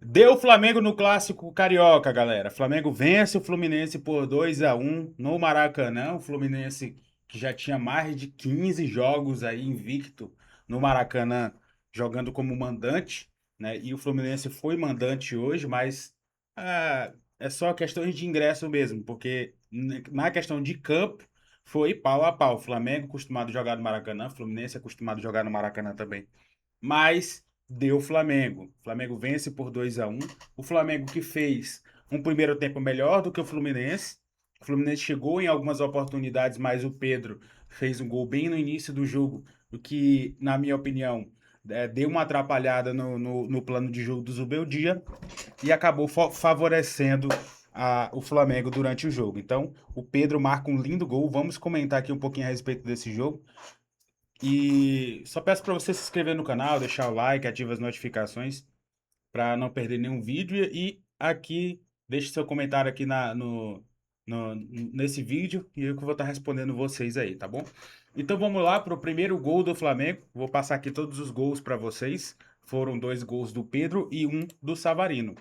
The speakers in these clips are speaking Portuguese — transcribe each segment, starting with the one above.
Deu Flamengo no clássico carioca, galera. Flamengo vence o Fluminense por 2-1 no Maracanã. O Fluminense que já tinha mais de 15 jogos aí invicto no Maracanã, jogando como mandante, né? E o Fluminense foi mandante hoje, mas é só questões de ingresso mesmo, porque na questão de campo foi pau a pau. O Flamengo acostumado a jogar no Maracanã, o Fluminense acostumado a jogar no Maracanã também, mas deu Flamengo. O Flamengo vence por 2-1. O Flamengo que fez um primeiro tempo melhor do que o Fluminense. O Fluminense chegou em algumas oportunidades, mas o Pedro fez um gol bem no início do jogo, o que, na minha opinião, deu uma atrapalhada no plano de jogo do Zubeldia e acabou favorecendo o Flamengo durante o jogo. Então, o Pedro marca um lindo gol. Vamos comentar aqui um pouquinho a respeito desse jogo. E só peço para você se inscrever no canal, deixar o like, ativa as notificações para não perder nenhum vídeo. E aqui, deixe seu comentário aqui nesse vídeo e eu que vou estar respondendo vocês aí, tá bom? Então vamos lá para o primeiro gol do Flamengo. Vou passar aqui todos os gols para vocês. Foram dois gols do Pedro e um do Savarino.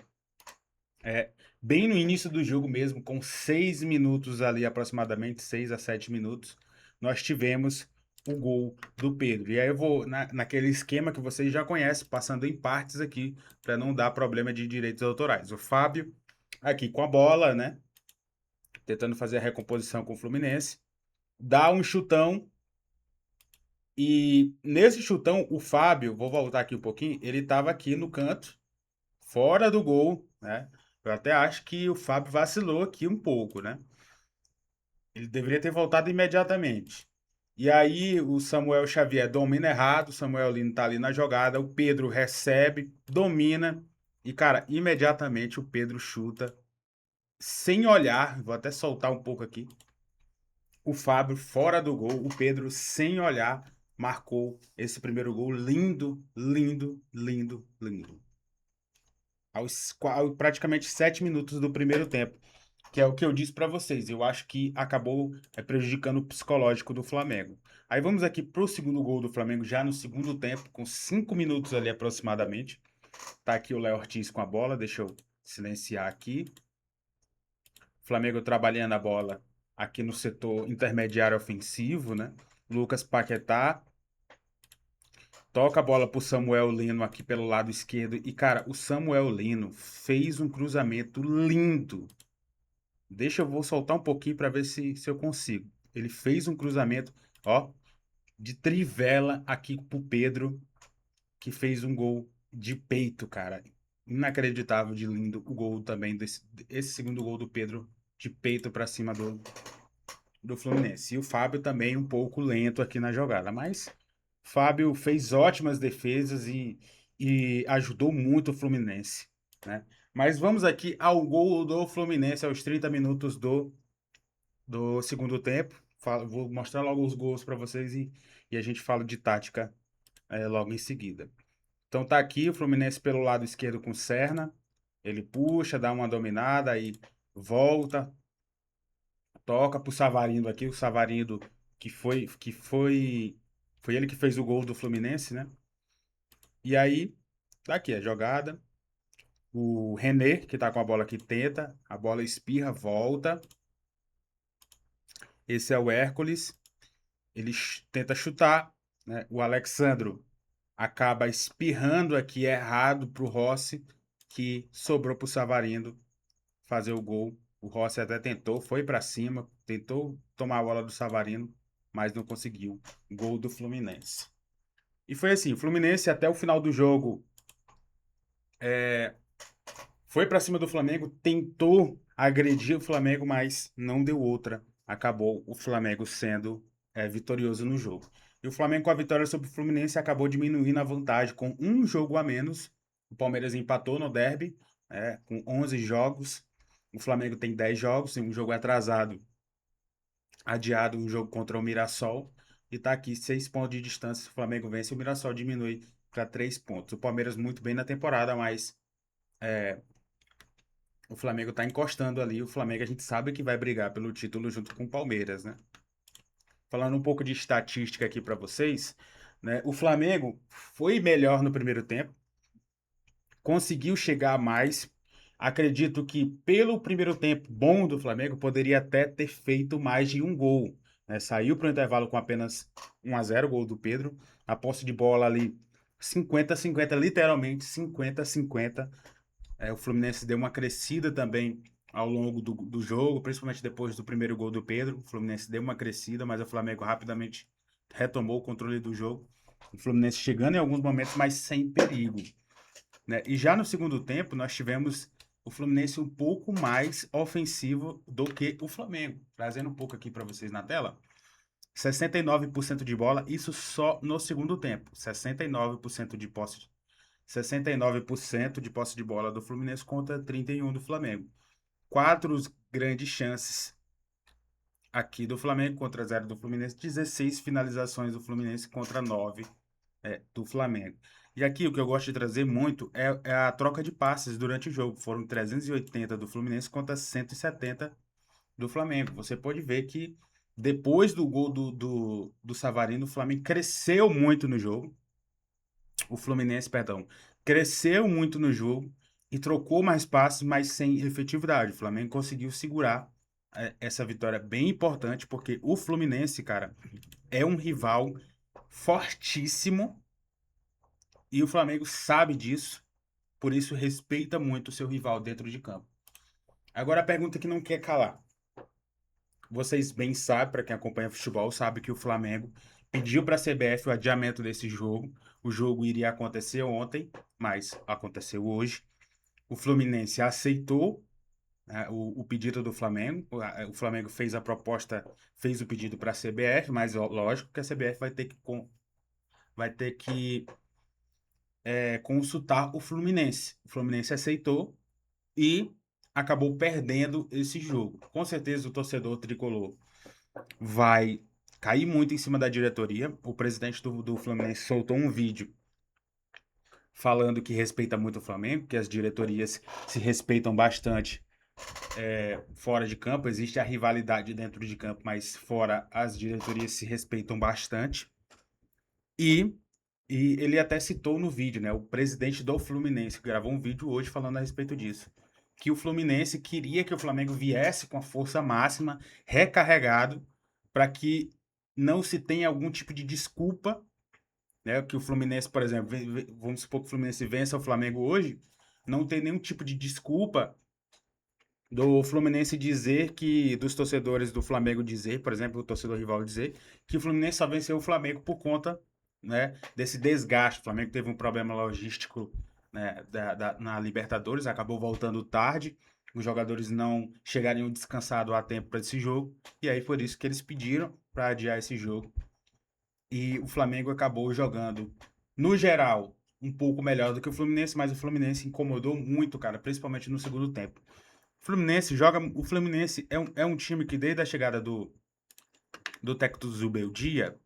É, bem no início do jogo mesmo, com 6 minutos ali, aproximadamente 6 a 7 minutos, nós tivemos o gol do Pedro. E aí eu vou naquele esquema que vocês já conhecem, passando em partes aqui, para não dar problema de direitos autorais. O Fábio aqui com a bola, né? Tentando fazer a recomposição com o Fluminense, dá um chutão. E nesse chutão, o Fábio, vou voltar aqui um pouquinho, ele estava aqui no canto, fora do gol, né? Eu até acho que o Fábio vacilou aqui um pouco, né? Ele deveria ter voltado imediatamente. E aí o Samuel Xavier domina errado, o Samuel Lino tá ali na jogada, o Pedro recebe, domina e, cara, imediatamente o Pedro chuta sem olhar, vou até soltar um pouco aqui. O Fábio fora do gol, o Pedro sem olhar marcou esse primeiro gol lindo, lindo, lindo, lindo. Aos praticamente 7 minutos do primeiro tempo, que é o que eu disse para vocês. Eu acho que acabou prejudicando o psicológico do Flamengo. Aí vamos aqui para o segundo gol do Flamengo, já no segundo tempo, com 5 minutos ali aproximadamente. Tá aqui o Léo Ortiz com a bola, deixa eu silenciar aqui. Flamengo trabalhando a bola aqui no setor intermediário ofensivo, né? Lucas Paquetá toca a bola pro Samuel Lino aqui pelo lado esquerdo. E, cara, o Samuel Lino fez um cruzamento lindo. Deixa eu vou soltar um pouquinho para ver se eu consigo. Ele fez um cruzamento, ó, de trivela aqui pro Pedro, que fez um gol de peito, cara. Inacreditável de lindo o gol também esse segundo gol do Pedro de peito para cima do Fluminense. E o Fábio também um pouco lento aqui na jogada, mas Fábio fez ótimas defesas e ajudou muito o Fluminense, né? Mas vamos aqui ao gol do Fluminense aos 30 minutos do segundo tempo. Vou mostrar logo os gols para vocês e a gente fala de tática logo em seguida. Então tá aqui o Fluminense pelo lado esquerdo com o Serna. Ele puxa, dá uma dominada, aí volta, toca pro Savarino aqui. O Savarino foi ele que fez o gol do Fluminense, né? E aí, tá aqui a jogada. O René, que tá com a bola aqui, tenta. A bola espirra, volta. Esse é o Hércules. Ele tenta chutar, né? O Alexandro acaba espirrando aqui errado pro Rossi, que sobrou pro Savarino fazer o gol. O Rossi até tentou, foi para cima, tentou tomar a bola do Savarino, mas não conseguiu. Gol do Fluminense. E foi assim, o Fluminense até o final do jogo foi para cima do Flamengo, tentou agredir o Flamengo, mas não deu outra. Acabou o Flamengo sendo vitorioso no jogo. E o Flamengo, com a vitória sobre o Fluminense, acabou diminuindo a vantagem com um jogo a menos. O Palmeiras empatou no derby, com 11 jogos. O Flamengo tem 10 jogos, tem um jogo atrasado, adiado, um jogo contra o Mirassol. E tá aqui, 6 pontos de distância. O Flamengo vence, o Mirassol diminui para 3 pontos. O Palmeiras muito bem na temporada, mas o Flamengo tá encostando ali. O Flamengo a gente sabe que vai brigar pelo título junto com o Palmeiras, né? Falando um pouco de estatística aqui para vocês, né? O Flamengo foi melhor no primeiro tempo, conseguiu chegar mais. Acredito que pelo primeiro tempo bom do Flamengo, poderia até ter feito mais de um gol, né? Saiu para o intervalo com apenas 1-0, gol do Pedro. A posse de bola ali 50-50, literalmente 50-50. O Fluminense deu uma crescida também ao longo do jogo, principalmente depois do primeiro gol do Pedro. O Fluminense deu uma crescida, mas o Flamengo rapidamente retomou o controle do jogo. O Fluminense chegando em alguns momentos, mas sem perigo, né? E já no segundo tempo, nós tivemos o Fluminense um pouco mais ofensivo do que o Flamengo. Trazendo um pouco aqui para vocês na tela. 69% de bola, isso só no segundo tempo. 69% de posse 69% de posse de bola do Fluminense contra 31% do Flamengo. Quatro grandes chances aqui do Flamengo contra 0 do Fluminense. 16 finalizações do Fluminense contra 9 do Flamengo. E aqui o que eu gosto de trazer muito é a troca de passes durante o jogo. Foram 380 do Fluminense contra 170 do Flamengo. Você pode ver que depois do gol do Savarino, o Flamengo cresceu muito no jogo. O Fluminense, perdão, cresceu muito no jogo e trocou mais passes, mas sem efetividade. O Flamengo conseguiu segurar essa vitória bem importante, porque o Fluminense, cara, é um rival fortíssimo e o Flamengo sabe disso, por isso respeita muito o seu rival dentro de campo. Agora a pergunta que não quer calar. Vocês bem sabem, para quem acompanha futebol, sabe que o Flamengo pediu para a CBF o adiamento desse jogo. O jogo iria acontecer ontem, mas aconteceu hoje. O Fluminense aceitou, né, o pedido do Flamengo. O Flamengo fez a proposta, fez o pedido para a CBF, mas lógico que a CBF vai ter que consultar o Fluminense. O Fluminense aceitou e acabou perdendo esse jogo. Com certeza o torcedor tricolor vai cair muito em cima da diretoria. O presidente do Fluminense soltou um vídeo falando que respeita muito o Flamengo, que as diretorias se respeitam bastante fora de campo. Existe a rivalidade dentro de campo, mas fora as diretorias se respeitam bastante. E, e ele até citou no vídeo, né, o presidente do Fluminense, que gravou um vídeo hoje falando a respeito disso. Que o Fluminense queria que o Flamengo viesse com a força máxima, recarregado, para que não se tenha algum tipo de desculpa, né? Que o Fluminense, por exemplo, vamos supor que o Fluminense vença o Flamengo hoje, não tem nenhum tipo de desculpa do Fluminense dizer que, dos torcedores do Flamengo dizer, por exemplo, o torcedor rival dizer, que o Fluminense só venceu o Flamengo por conta, né, desse desgaste. O Flamengo teve um problema logístico, né, na Libertadores, acabou voltando tarde, os jogadores não chegariam descansados a tempo para esse jogo, e aí foi isso que eles pediram para adiar esse jogo. E o Flamengo acabou jogando, no geral, um pouco melhor do que o Fluminense, mas o Fluminense incomodou muito, cara, principalmente no segundo tempo. O Fluminense é um time que desde a chegada do técnico Zubeldia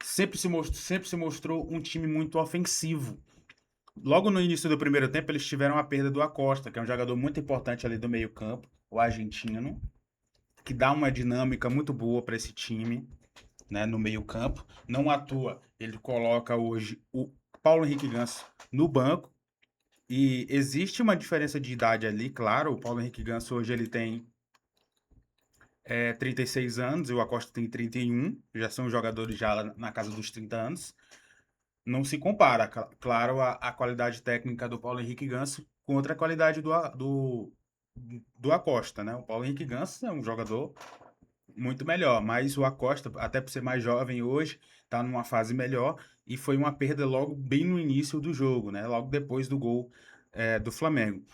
sempre se mostrou um time muito ofensivo. Logo no início do primeiro tempo, eles tiveram a perda do Acosta, que é um jogador muito importante ali do meio-campo, o argentino, que dá uma dinâmica muito boa para esse time, né, no meio-campo. Não à toa, ele coloca hoje o Paulo Henrique Ganso no banco. E existe uma diferença de idade ali, claro. O Paulo Henrique Ganso hoje ele tem 36 anos e o Acosta tem 31. Já são jogadores já na casa dos 30 anos. Não se compara, claro, a qualidade técnica do Paulo Henrique Ganso contra a qualidade do Acosta, né? O Paulo Henrique Ganso é um jogador muito melhor, mas o Acosta, até por ser mais jovem hoje, está numa fase melhor e foi uma perda logo bem no início do jogo, né? Logo depois do gol do Flamengo.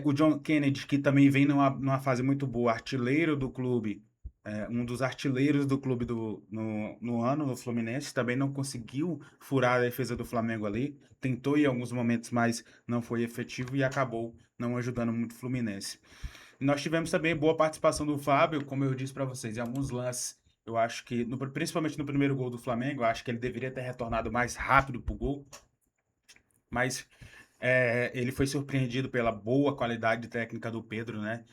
O John Kennedy, que também vem numa fase muito boa, artilheiro do clube, um dos artilheiros do clube no ano, no Fluminense, também não conseguiu furar a defesa do Flamengo ali. Tentou em alguns momentos, mas não foi efetivo e acabou não ajudando muito o Fluminense. Nós tivemos também boa participação do Fábio, como eu disse para vocês, em alguns lances. Eu acho que, principalmente no primeiro gol do Flamengo, eu acho que ele deveria ter retornado mais rápido pro gol, mas ele foi surpreendido pela boa qualidade técnica do Pedro, né?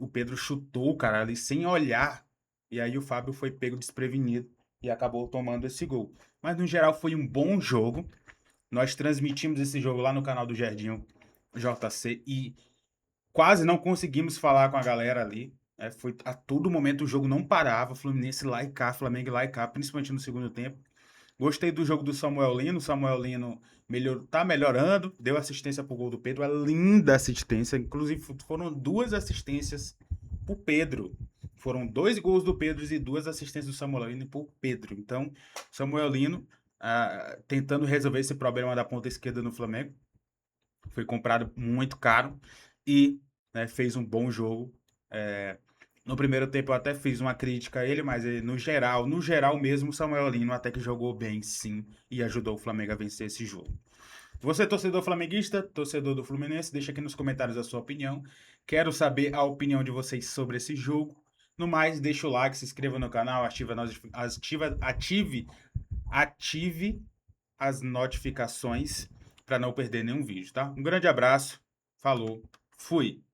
O Pedro chutou, cara, ali sem olhar, e aí o Fábio foi pego desprevenido e acabou tomando esse gol. Mas no geral foi um bom jogo. Nós transmitimos esse jogo lá no canal do Jardinho JC e quase não conseguimos falar com a galera ali. Foi a todo momento o jogo não parava, Fluminense lá e cá, Flamengo lá e cá, principalmente no segundo tempo. Gostei do jogo do Samuel Lino. O Samuel Lino tá melhorando, deu assistência pro gol do Pedro, uma linda assistência. Inclusive, foram 2 assistências pro Pedro. Foram 2 gols do Pedro e 2 assistências do Samuel Lino pro Pedro. Então, Samuel Lino tentando resolver esse problema da ponta esquerda no Flamengo. Foi comprado muito caro e, né, fez um bom jogo. No primeiro tempo eu até fiz uma crítica a ele, mas no geral mesmo, o Samuel Lino até que jogou bem, sim, e ajudou o Flamengo a vencer esse jogo. Você, torcedor flamenguista, torcedor do Fluminense, deixa aqui nos comentários a sua opinião. Quero saber a opinião de vocês sobre esse jogo. No mais, deixa o like, se inscreva no canal, ative as notificações para não perder nenhum vídeo, tá? Um grande abraço, falou, fui!